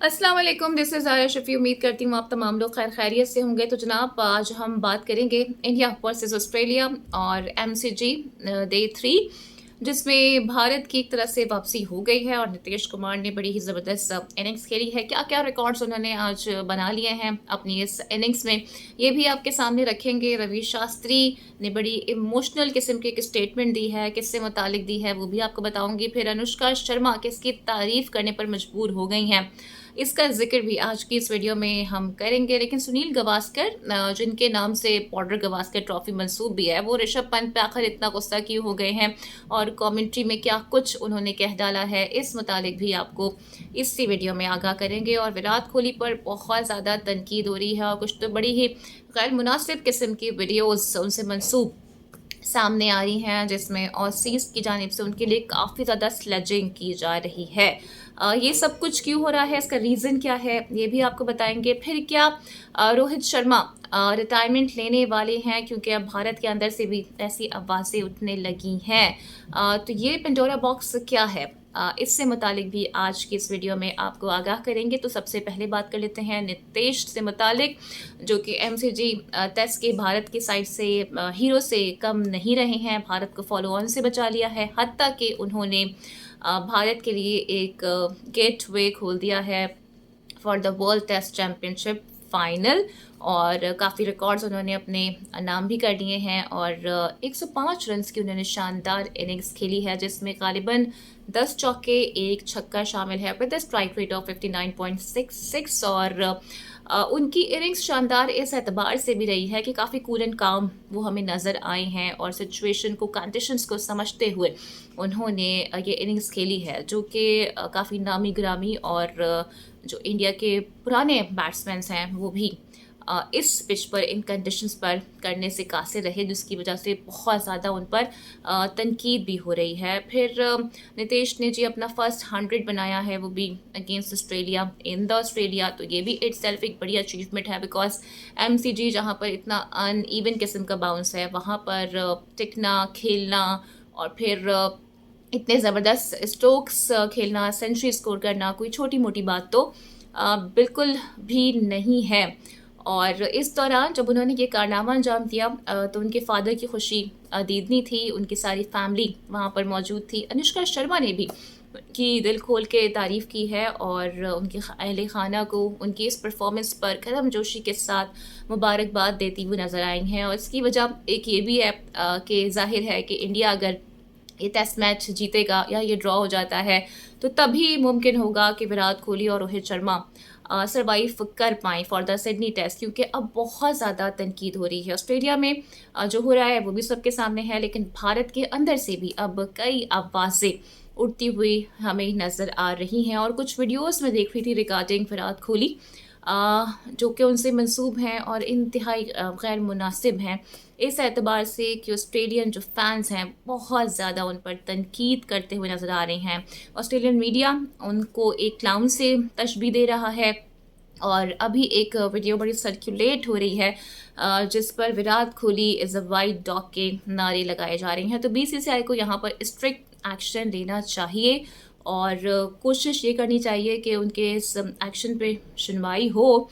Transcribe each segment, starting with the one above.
अस्सलाम वालेकुम, this is आया शफ़ी। उम्मीद करती हूँ आप तमाम लोग खैर खैरियत से होंगे। तो जनाब, आज हम बात करेंगे इंडिया वर्सेस ऑस्ट्रेलिया और एमसीजी डे 3, जिसमें भारत की एक तरह से वापसी हो गई है और नीतीश कुमार ने बड़ी ही ज़बरदस्त इनिंग्स खेली है। क्या क्या रिकॉर्ड्स उन्होंने आज बना लिए हैं अपनी इस इनिंग्स में, ये भी आपके सामने रखेंगे। रवि शास्त्री ने बड़ी इमोशनल किस्म की एक स्टेटमेंट दी है, किससे मुतालिक दी है वो भी आपको बताऊंगी। फिर अनुष्का शर्मा किसकी तारीफ करने पर मजबूर हो गई हैं, इसका जिक्र भी आज की इस वीडियो में हम करेंगे। लेकिन सुनील गावस्कर, जिनके नाम से बॉर्डर गावस्कर ट्रॉफी मंसूब भी है, वो ऋषभ पंत पे आखिर इतना गुस्सा क्यों हो गए हैं और कमेंट्री में क्या कुछ उन्होंने कह डाला है, इस मुतालिक भी आपको इसी वीडियो में आगाह करेंगे। और विराट कोहली पर बहुत ज़्यादा तनकीद हो रही है और कुछ तो बड़ी ही गैर मुनासिब किस्म की वीडियोज़ उनसे मंसूब सामने आ रही हैं, जिसमें ऑसीज की जानिब से उनके लिए काफ़ी ज़्यादा स्लेजिंग की जा रही है। ये सब कुछ क्यों हो रहा है, इसका रीज़न क्या है, ये भी आपको बताएंगे। फिर क्या रोहित शर्मा रिटायरमेंट लेने वाले हैं, क्योंकि अब भारत के अंदर से भी ऐसी आवाज़ें उठने लगी हैं। तो ये पेंडोरा बॉक्स क्या है, इससे मुतालिक भी आज की इस वीडियो में आपको आगाह करेंगे। तो सबसे पहले बात कर लेते हैं नीतीश से मुतालिक, जो कि एमसीजी टेस्ट के भारत की साइड से हीरो से कम नहीं रहे हैं। भारत को फॉलो ऑन से बचा लिया है, हत्ता कि उन्होंने भारत के लिए एक गेट वे खोल दिया है for the world test championship final. और काफ़ी रिकॉर्ड्स उन्होंने अपने नाम भी कर लिए हैं और 105 रन्स की उन्होंने शानदार इनिंग्स खेली है, जिसमें गालिबन 10 चौके 1 छक्का शामिल है विद स्ट्राइक रेट ऑफ 59.66। और उनकी इनिंग्स शानदार इस एतबार से भी रही है कि काफ़ी कूल एंड काम वो हमें नज़र आए हैं और सिचुएशन को, कंडीशंस को समझते हुए उन्होंने ये इनिंग्स खेली है, जो कि काफ़ी नामी ग्रामी और जो इंडिया के पुराने बैट्समैन हैं वो भी इस पिच पर, इन कंडीशंस पर करने से कासिर रहे, जिसकी वजह से बहुत ज़्यादा उन पर तनकीद भी हो रही है। फिर नीतीश ने जी अपना फर्स्ट 100 बनाया है, वो भी against Australia in the Australia. तो ये भी इट सेल्फ एक बड़ी अचीवमेंट है, बिकॉज एमसीजी जहाँ पर इतना अनइवन किस्म का बाउंस है, वहाँ पर टिकना, खेलना और फिर इतने ज़बरदस्त स्ट्रोक्स खेलना, सेंचुरी स्कोर करना कोई छोटी मोटी बात तो बिल्कुल भी नहीं है। और इस दौरान जब उन्होंने ये कारनामा अंजाम दिया तो उनके फादर की खुशी दीदनी थी, उनकी सारी फैमिली वहाँ पर मौजूद थी। अनुष्का शर्मा ने भी की दिल खोल के तारीफ़ की है और उनके अहले खाना को उनकी इस परफॉर्मेंस पर गर्मजोशी के साथ मुबारकबाद देती हुई नज़र आई हैं। और इसकी वजह एक ये भी है कि जाहिर है कि इंडिया अगर ये टेस्ट मैच जीतेगा या ये ड्रॉ हो जाता है तो तभी मुमकिन होगा कि विराट कोहली और रोहित शर्मा सरवाइव कर पाएँ फॉर द सिडनी टेस्ट, क्योंकि अब बहुत ज़्यादा तनकीद हो रही है। ऑस्ट्रेलिया में जो हो रहा है वो भी सबके सामने है, लेकिन भारत के अंदर से भी अब कई आवाज़ें उठती हुई हमें नज़र आ रही हैं। और कुछ वीडियोस में देख रही थी रिगार्डिंग विराट कोहली, जो कि उनसे मंसूब हैं और इंतहाई गैर मुनासिब हैं, इस एतबार से कि ऑस्ट्रेलियन जो फैंस हैं बहुत ज़्यादा उन पर तनकीद करते हुए नज़र आ रहे हैं। ऑस्ट्रेलियन मीडिया उनको एक क्लाउन से तशबीह दे रहा है और अभी एक वीडियो बड़ी सर्कुलेट हो रही है जिस पर Virat Kohli is a white dog के नारे लगाए जा रहे हैं। तो बीसीसीआई को यहाँ पर स्ट्रिक्ट एक्शन लेना चाहिए और कोशिश ये करनी चाहिए कि उनके इस एक्शन पे सुनवाई हो।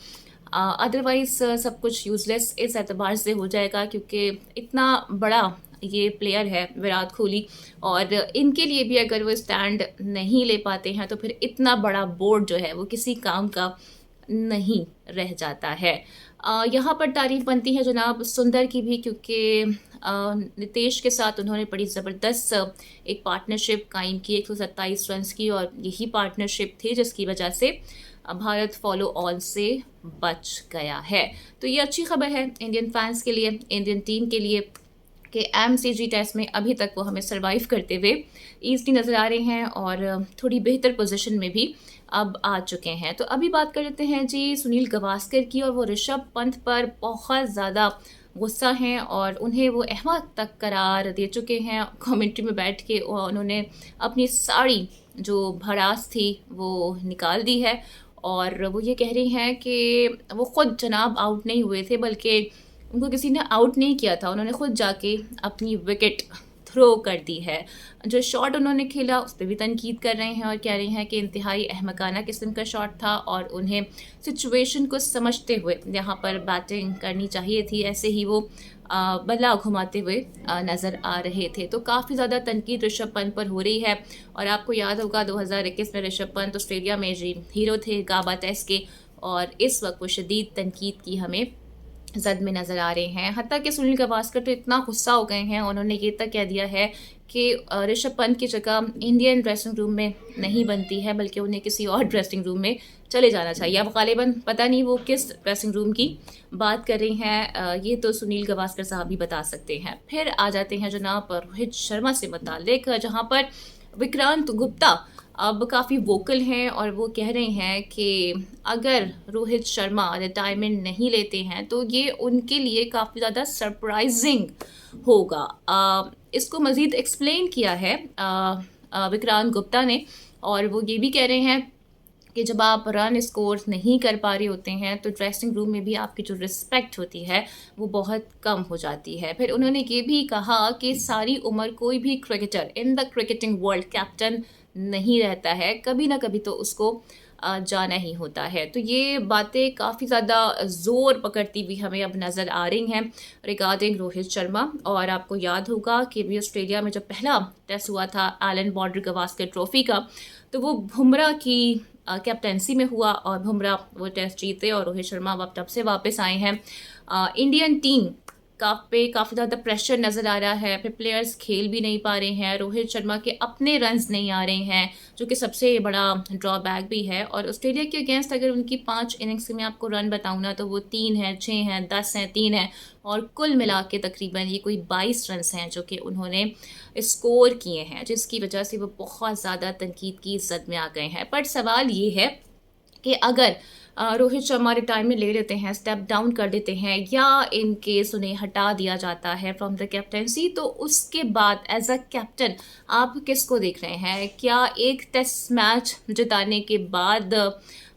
अदरवाइज़ सब कुछ यूज़लेस इस एतबार से हो जाएगा, क्योंकि इतना बड़ा ये प्लेयर है विराट कोहली और इनके लिए भी अगर वो स्टैंड नहीं ले पाते हैं तो फिर इतना बड़ा बोर्ड जो है वो किसी काम का नहीं रह जाता है। यहाँ पर तारीफ बनती है जनाब सुंदर की भी, क्योंकि नीतीश के साथ उन्होंने बड़ी ज़बरदस्त एक पार्टनरशिप कायम की 127 रन की, और यही पार्टनरशिप थी जिसकी वजह से भारत फॉलो ऑन से बच गया है। तो ये अच्छी खबर है इंडियन फैंस के लिए, इंडियन टीम के लिए, कि एमसीजी टेस्ट में अभी तक वो हमें सरवाइव करते हुए ईज़ली नज़र आ रहे हैं और थोड़ी बेहतर पोजीशन में भी अब आ चुके हैं। तो अभी बात कर लेते हैं जी सुनील गावस्कर की, और वो ऋषभ पंत पर बहुत ज़्यादा गुस्सा हैं और उन्हें वो अहमद तक करार दे चुके हैं। कमेंट्री में बैठ के उन्होंने अपनी सारी जो भड़ास थी वो निकाल दी है और वो ये कह रही हैं कि वो ख़ुद जनाब आउट नहीं हुए थे, बल्कि उनको किसी ने आउट नहीं किया था, उन्होंने खुद जाके अपनी विकेट थ्रो कर दी है। जो शॉट उन्होंने खेला उस पर भी तनकीद कर रहे हैं और कह रहे हैं कि इंतहाई अहमकाना किस्म का शॉट था और उन्हें सिचुएशन को समझते हुए यहाँ पर बैटिंग करनी चाहिए थी। ऐसे ही वो बल्ला घुमाते हुए नज़र आ रहे थे। तो काफ़ी ज़्यादा तनकीद ऋषभ पंत पर हो रही है और आपको याद होगा 2021 में ऋषभ पंत ऑस्ट्रेलिया में जी हीरो थे गाबा टेस्ट के, और इस वक्त वो शदीद तनकीद की हमें जद में नज़र आ रहे हैं। हत्ता कि सुनील गावस्कर तो इतना गुस्सा हो गए हैं, उन्होंने ये तक कह दिया है कि ऋषभ पंत की जगह इंडियन ड्रेसिंग रूम में नहीं बनती है, बल्कि उन्हें किसी और ड्रेसिंग रूम में चले जाना चाहिए। अब गालिबन पता नहीं वो किस ड्रेसिंग रूम की बात कर रही हैं, ये तो सुनील गावस्कर साहब भी बता सकते हैं। फिर आ जाते हैं जनाब रोहित शर्मा से मुताल्लिक, जहाँ पर विक्रांत गुप्ता अब काफ़ी वोकल हैं और वो कह रहे हैं कि अगर रोहित शर्मा रिटायरमेंट नहीं लेते हैं तो ये उनके लिए काफ़ी ज़्यादा सरप्राइजिंग होगा। इसको मज़ीद एक्सप्लेन किया है विक्रांत गुप्ता ने, और वो ये भी कह रहे हैं कि जब आप रन स्कोर नहीं कर पा रहे होते हैं तो ड्रेसिंग रूम में भी आपकी जो रिस्पेक्ट होती है वो बहुत कम हो जाती है। फिर उन्होंने ये भी कहा कि सारी उम्र कोई भी cricketer in the cricketing world captain नहीं रहता है, कभी ना कभी तो उसको जाना ही होता है। तो ये बातें काफ़ी ज़्यादा ज़ोर पकड़ती हुई हमें अब नज़र आ रही हैं रिगार्डिंग रोहित शर्मा। और आपको याद होगा कि भी ऑस्ट्रेलिया में जब पहला टेस्ट हुआ था एलन बॉर्डर गावस्कर ट्रॉफी का, तो वो बुमराह की कैप्टेंसी में हुआ और बुमराह वो टेस्ट जीते और रोहित शर्मा अब तब से वापस आए हैं। इंडियन टीम काफ़ी ज़्यादा प्रेशर नज़र आ रहा है, फिर प्लेयर्स खेल भी नहीं पा रहे हैं, रोहित शर्मा के अपने रन्स नहीं आ रहे हैं, जो कि सबसे बड़ा ड्रॉबैक भी है। और ऑस्ट्रेलिया के अगेंस्ट अगर उनकी 5 इनिंग्स में आपको रन बताऊँ ना तो वो 3 हैं, 6 हैं, 10 हैं, 3 हैं, और कुल मिला के तकरीबन ये कोई 22 रन्स हैं जो कि उन्होंने स्कोर किए हैं, जिसकी वजह से वो बहुत ज़्यादा तनकीद की इज़्ज़त में आ गए हैं। पर सवाल ये है कि अगर रोहित शर्मा रिटायरमेंट ले लेते हैं, स्टेप डाउन कर देते हैं, या इन केस उन्हें हटा दिया जाता है फ्रॉम द कैप्टेंसी, तो उसके बाद एज अ कैप्टन आप किसको देख रहे हैं? क्या एक टेस्ट मैच जिताने के बाद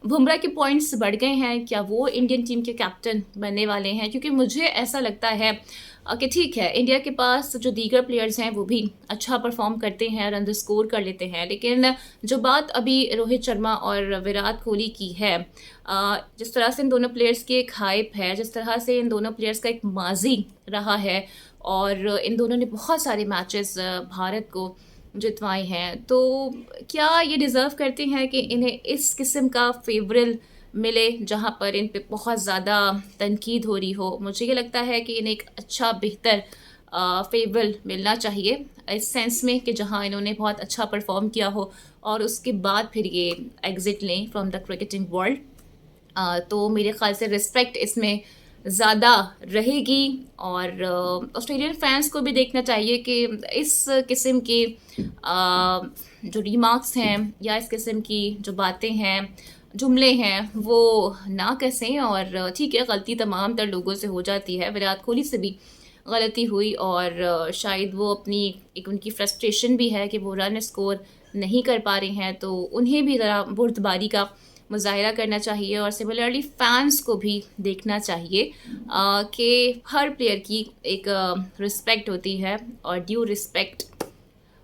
बुमराह के पॉइंट्स बढ़ गए हैं, क्या वो इंडियन टीम के कैप्टन बनने वाले हैं? क्योंकि मुझे ऐसा लगता है कि ठीक है, इंडिया के पास जो दीगर प्लेयर्स हैं वो भी अच्छा परफॉर्म करते हैं, रन स्कोर कर लेते हैं, लेकिन जो बात अभी रोहित शर्मा और विराट कोहली की है, जिस तरह से इन दोनों प्लेयर्स की एक हाइप है, जिस तरह से इन दोनों प्लेयर्स का एक माजी रहा है और इन दोनों ने बहुत सारे मैचेस भारत को जितवाए हैं, तो क्या ये डिज़र्व करते हैं कि इन्हें इस किस्म का फेवरल मिले जहाँ पर इन पे बहुत ज़्यादा तनकीद हो रही हो? मुझे ये लगता है कि इन्हें एक अच्छा बेहतर फेवरल मिलना चाहिए, इस सेंस में कि जहाँ इन्होंने बहुत अच्छा परफॉर्म किया हो और उसके बाद फिर ये एग्ज़िट लें फ्रॉम द क्रिकेटिंग वर्ल्ड। तो मेरे ख़्याल से रिस्पेक्ट इसमें ज़्यादा रहेगी और ऑस्ट्रेलियन फैंस को भी देखना चाहिए कि इस किस्म के जो रिमार्क्स हैं या इस किस्म की जो बातें हैं, जुमले हैं, वो ना कसें। और ठीक है, गलती तमाम तर लोगों से हो जाती है, विराट कोहली से भी गलती हुई और शायद वो अपनी एक उनकी फ्रस्ट्रेशन भी है कि वो रन स्कोर नहीं कर पा रहे हैं, तो उन्हें भी ज़रा बुर्दबारी का मुज़ाहिरा करना चाहिए। और सिमिलरली फ़ैंस को भी देखना चाहिए कि हर प्लेयर की एक रिस्पेक्ट होती है और ड्यू रिस्पेक्ट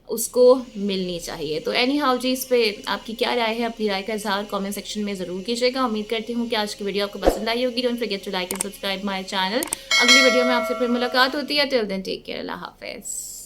उसको मिलनी चाहिए। तो एनी हाउ जी, इस पे आपकी क्या राय है? अपनी राय का इज़हार कमेंट सेक्शन में ज़रूर कीजिएगा। उम्मीद करती हूँ कि आज की वीडियो आपको पसंद आई होगी। Don't forget to like and subscribe my channel. अगली वीडियो में आपसे फिर मुलाकात होती है। टिल देन टेक केयर, अल्लाह हाफिज़।